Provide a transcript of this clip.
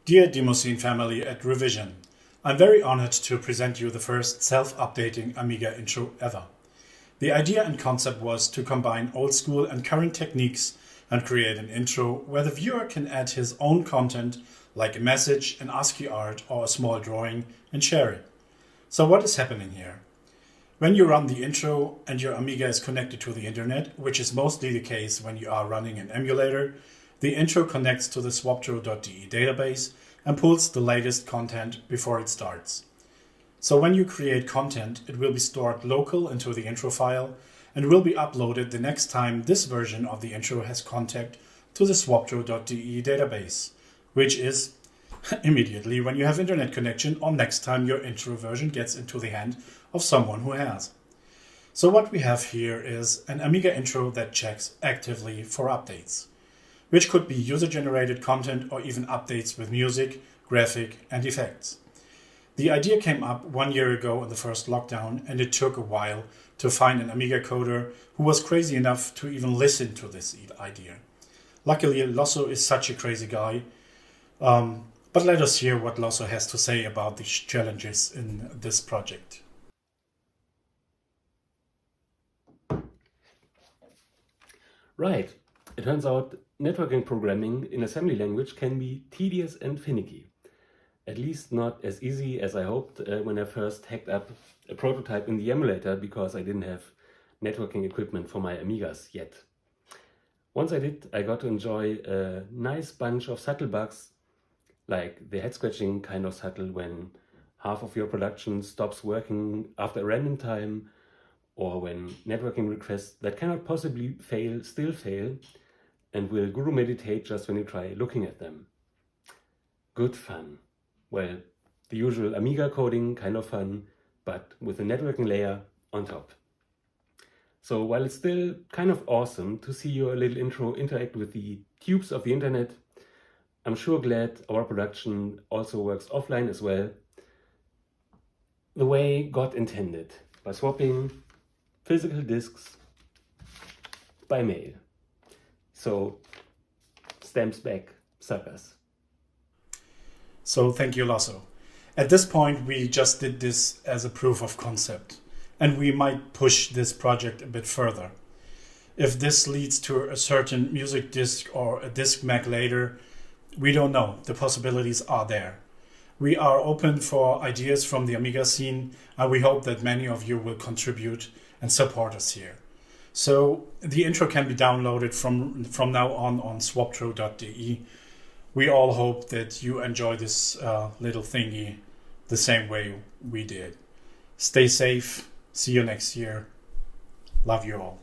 Dear Demoscene family at Revision, I'm very honored to present you the first self-updating Amiga intro ever. The idea and concept was to combine old school and current techniques and create an intro where the viewer can add his own content like a message, an ASCII art or a small drawing and share it. So what is happening here? When you run the intro and your Amiga is connected to the internet, which is mostly the case when you are running an emulator, the intro connects to the swaptro.de database and pulls the latest content before it starts. So when you create content, it will be stored local into the intro file and will be uploaded the next time this version of the intro has contact to the swaptro.de database, which is immediately when you have internet connection or next time your intro version gets into the hand of someone who has. So what we have here is an Amiga intro that checks actively for updates, which could be user-generated content or even updates with music, graphic and effects. The idea came up 1 year ago in the first lockdown, and it took a while to find an Amiga coder who was crazy enough to even listen to this idea. Luckily, Losso is such a crazy guy, but let us hear what Losso has to say about the challenges in this project. Right. It turns out networking programming in assembly language can be tedious and finicky. At least not as easy as I hoped when I first hacked up a prototype in the emulator because I didn't have networking equipment for my Amigas yet. Once I did, I got to enjoy a nice bunch of subtle bugs, like the head-scratching kind of subtle when half of your production stops working after a random time, or when networking requests that cannot possibly fail still fail and will guru meditate just when you try looking at them. Good fun. Well, the usual Amiga coding kind of fun, but with a networking layer on top. So while it's still kind of awesome to see your little intro interact with the tubes of the internet, I'm sure glad our production also works offline as well, the way God intended, by swapping physical disks by mail. So, stamps back, suckers. So thank you, Losso. At this point, we just did this as a proof of concept, and we might push this project a bit further. If this leads to a certain music disc or a disc Mac later, we don't know. The possibilities are there. We are open for ideas from the Amiga scene, and we hope that many of you will contribute and support us here. So the intro can be downloaded from now on swaptro.de. We all hope that you enjoy this little thingy the same way we did. Stay safe. See you next year. Love you all.